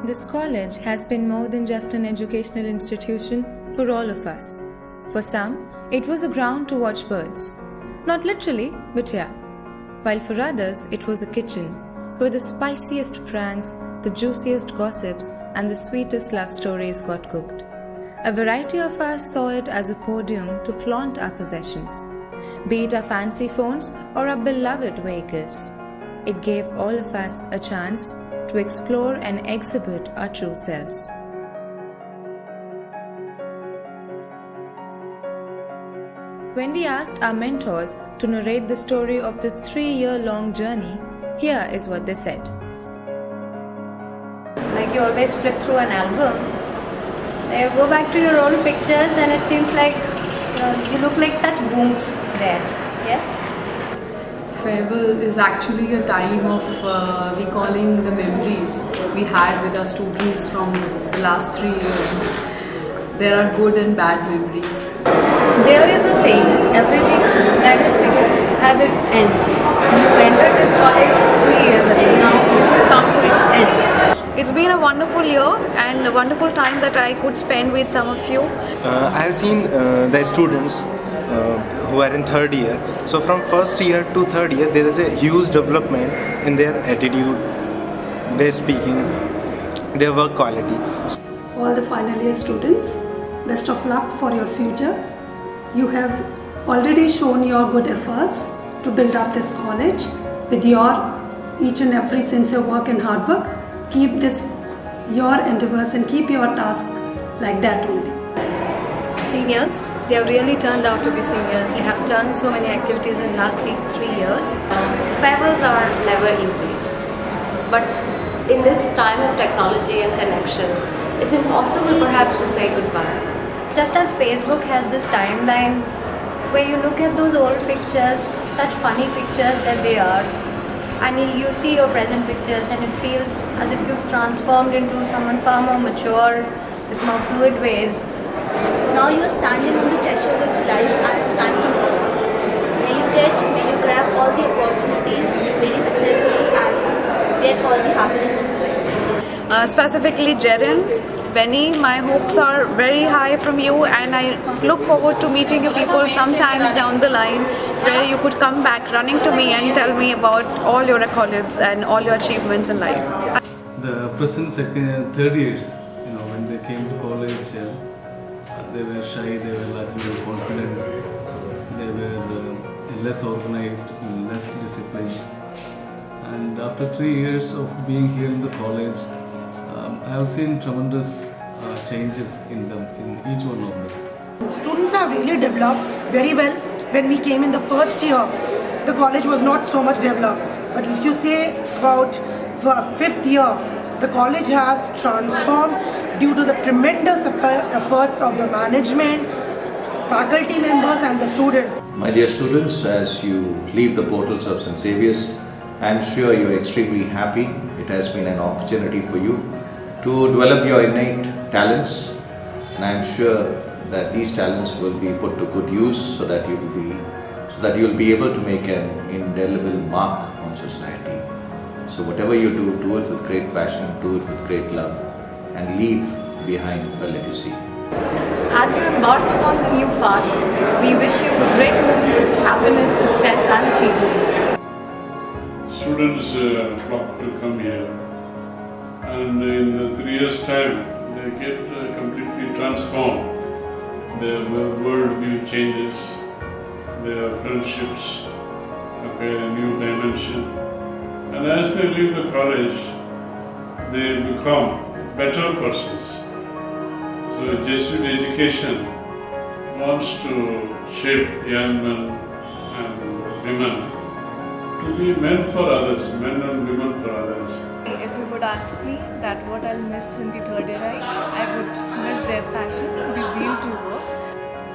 This college has been more than just an educational institution for all of us. For some, it was a ground to watch birds. Not literally, but yeah. While for others, it was a kitchen where the spiciest pranks, the juiciest gossips, and the sweetest love stories got cooked. A variety of us saw it as a podium to flaunt our possessions, be it our fancy phones or our beloved vehicles. It gave all of us a chance to explore and exhibit our true selves. When we asked our mentors to narrate the story of this 3-year-long journey, here is what they said. Like you always flip through an album, you go back to your old pictures and it seems like you look like such goons there. Yes? Farewell is actually a time of recalling the memories we had with our students from the last 3 years. There are good and bad memories. There is a saying, everything that is begun has its end. You entered this college 3 years ago now, which has come to its end. It's been a wonderful year and a wonderful time that I could spend with some of you. I have seen the students who are in third year. So from first year to third year, there is a huge development in their attitude, their speaking, their work quality. All the final year students, best of luck for your future. You have already shown your good efforts to build up this college with your each and every sincere work and hard work. Keep this your endeavors and keep your tasks like that only. Seniors, they have really turned out to be seniors. They have done so many activities in the last 3 years. Farewells are never easy, but in this time of technology and connection, it's impossible perhaps to say goodbye. Just as Facebook has this timeline where you look at those old pictures, such funny pictures that they are, and you see your present pictures and it feels as if you've transformed into someone far more mature, with more fluid ways. Now you are standing on the threshold of life and it's time to go. May you grab all the opportunities very successfully and get all the happiness of life. Specifically Jaren, Benny, my hopes are very high from you and I look forward to meeting you people sometimes down the line where you could come back running to me and tell me about all your accolades and all your achievements in life. The present third years, when they came to college, they were shy, they were lacking in confidence, they were less organized, less disciplined. And after 3 years of being here in the college, I have seen tremendous changes in them, in each one of them. Students have really developed very well. When we came in the first year, the college was not so much developed. But if you say about fifth year, the college has transformed due to the tremendous efforts of the management, faculty members and the students. My dear students, as you leave the portals of St. Xavier's, I am sure you are extremely happy. It has been an opportunity for you to develop your innate talents, and I am sure that these talents will be put to good use so that you will be able to make an indelible mark on society. So whatever you do it with great passion, do it with great love, and leave behind a legacy. As you embark upon the new path, we wish you great moments of happiness, success and achievements. Students flock to come here, and in the 3 years' time they get completely transformed. Their worldview changes, their friendships acquire a new dimension, and as they leave the college, they become better persons. So Jesuit education wants to shape young men and women to be men for others, men and women for others. If you would ask me that what I'll miss in the third year lives, I would miss their passion, the zeal to work.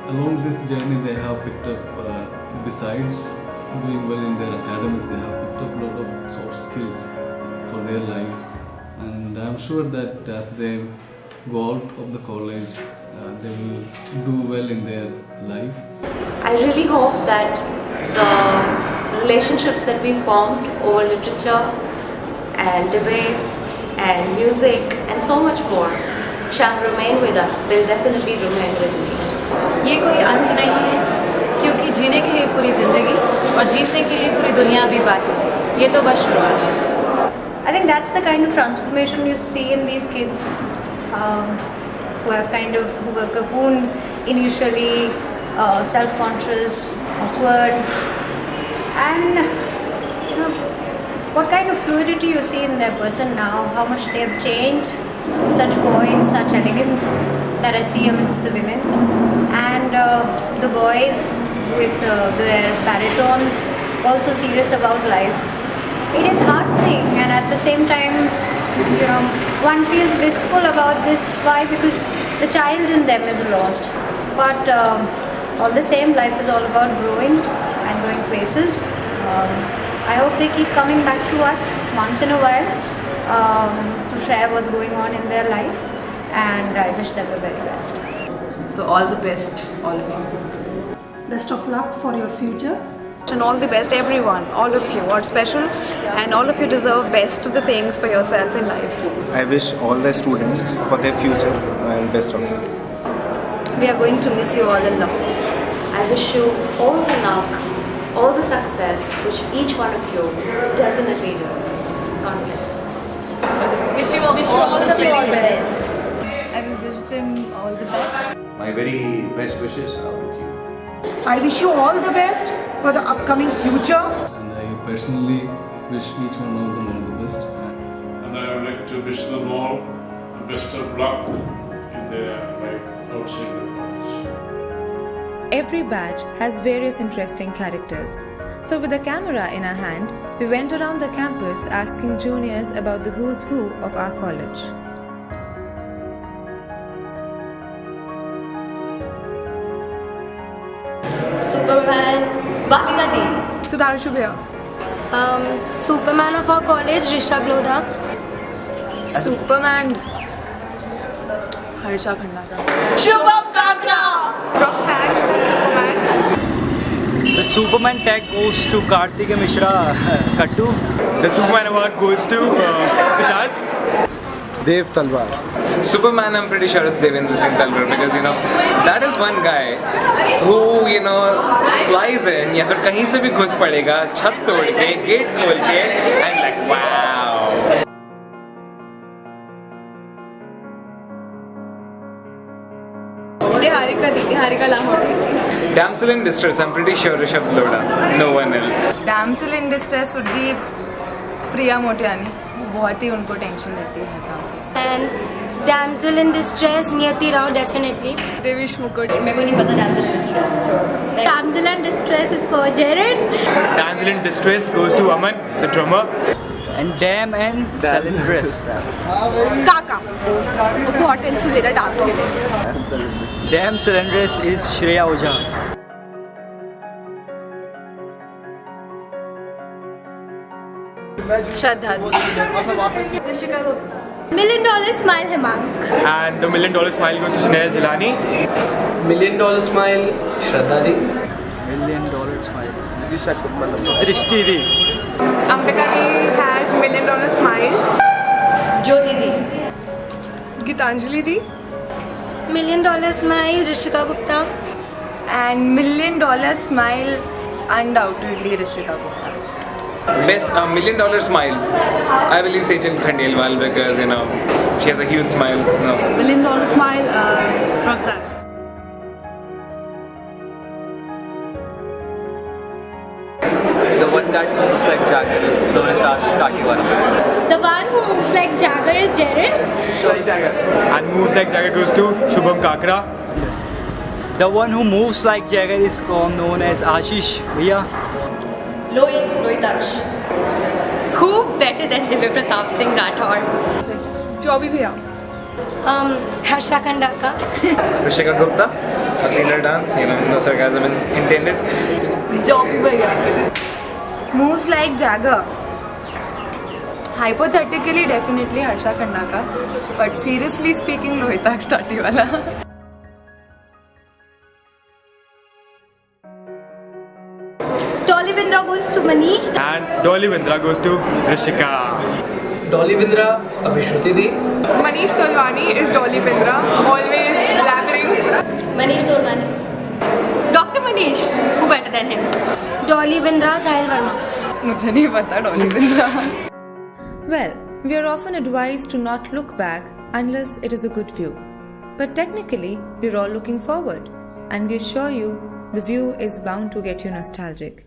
Along this journey they have picked up, besides doing well in their academics, they have picked up a lot of soft skills for their life. And I'm sure that as they go out of the college, they will do well in their life. I really hope that the relationships that we formed over literature and debates and music and and so much more shall remain with us. They'll definitely remain with me. ये कोई अंत नहीं है, क्योंकि जीने के लिए पूरी जिंदगी और जीतने के लिए पूरी दुनिया भी बाकी है. ये तो बस शुरुआत है. I think that's the kind of transformation you see in these kids who were cocooned initially, self-conscious, awkward, and what kind of fluidity you see in their person now, how much they have changed, such poise, such elegance that I see amidst the women, and the boys with their baritones also serious about life. It is heartening, and at the same time, one feels wistful about this. Why? Because the child in them is lost. But all the same, life is all about growing and going places. I hope they keep coming back to us once in a while to share what's going on in their life, and I wish them the very best. So all the best, all of you. Best of luck for your future. And all the best, everyone, all of you are special, and all of you deserve best of the things for yourself in life. I wish all the students for their future and best of luck. We are going to miss you all a lot. I wish you all the luck, all the success which each one of you definitely deserves. God bless. Wish you all the very best. I will wish them all the best. My very best wishes are with you. I wish you all the best for the upcoming future. And I personally wish each one of them all the best. And I would like to wish them all the best of luck in their life outside the college. Every batch has various interesting characters. So with a camera in our hand, we went around the campus asking juniors about the who's who of our college. Superman, Bhavika Di. Sudhanshu Bhaiya. Superman of our college, Rishabh Lodha. Superman. Harsha Khandaka. Shubham Kakra. Roxanne is Superman. The Superman tag goes to Karthika Mishra Kattu. The Superman award goes to Siddharth. Dev Talwar. Superman, I'm pretty sure it's Devendra Singh Talwar, because that is one guy who flies in या फिर कहीं से भी घुस पड़ेगा छत तोड़ के गेट खोल के and like wow. Niharika Lahoti. Damsel in distress, I'm pretty sure Rishabh Lodha, no one else. Damsel in distress would be Priya Motiani. बहुत ही उनको टेंशन रहती है काम की. And damsel in distress, Niyati Rao definitely. Devish Mukherjee. मेरे को नहीं पता damsel in distress. Damsel in distress is for Jared. Damsel in distress goes to Aman, the drummer. And Dam and Cylindress. काका. बहुत टेंशन ले रहा dance के लिए. Dam Cylindress is Shreya Ojha. Shraddha. Rishika Gupta. $1 Million Smile Hemang. And the $1 million smile goes to Chanel Jilani. $1 million smile Shraddha Di. $1 million smile Drishti Di. Ambika Di has $1 million smile. Jyoti Di. Gitanjali Di. $1 million smile, Rishika Gupta. And $1 million smile, undoubtedly Rishika Gupta. Best $1 million smile, I believe Sejal Khandelwal, because she has a huge smile. $1 million smile, Roxanne. The one that moves like Jagger is Lohitas Tatiwala. The one who moves like Jagger is Jared. And moves like Jagger goes to Shubham Kakra. The one who moves like Jagger is known as Ashish Bhaiya. Lohitaksh. Who better than Divya Pratap Singh Rathore? Joby Bhaiya. Harsha Khandaka. Rishika Gupta. I've seen her dance, no sarcasm intended. Joby Bhaiya. Moves like Jagger. Hypothetically, definitely Harsha Khandaka. But seriously speaking, Lohitaksh Tatiwala. Dolly Vindra goes to Manish. And Dolly Vindra goes to Rishika. Dolly Bindra, Abhishruti Di. Manish Tolwani is Dolly Bindra, always blabbering. Manish Tolwani. Dr. Manish, who better than him? Dolly Bindra, Sahil Verma. मुझे नहीं पता Dolly Bindra. Well, we are often advised to not look back unless it is a good view. But technically, we're all looking forward, and we assure you the view is bound to get you nostalgic.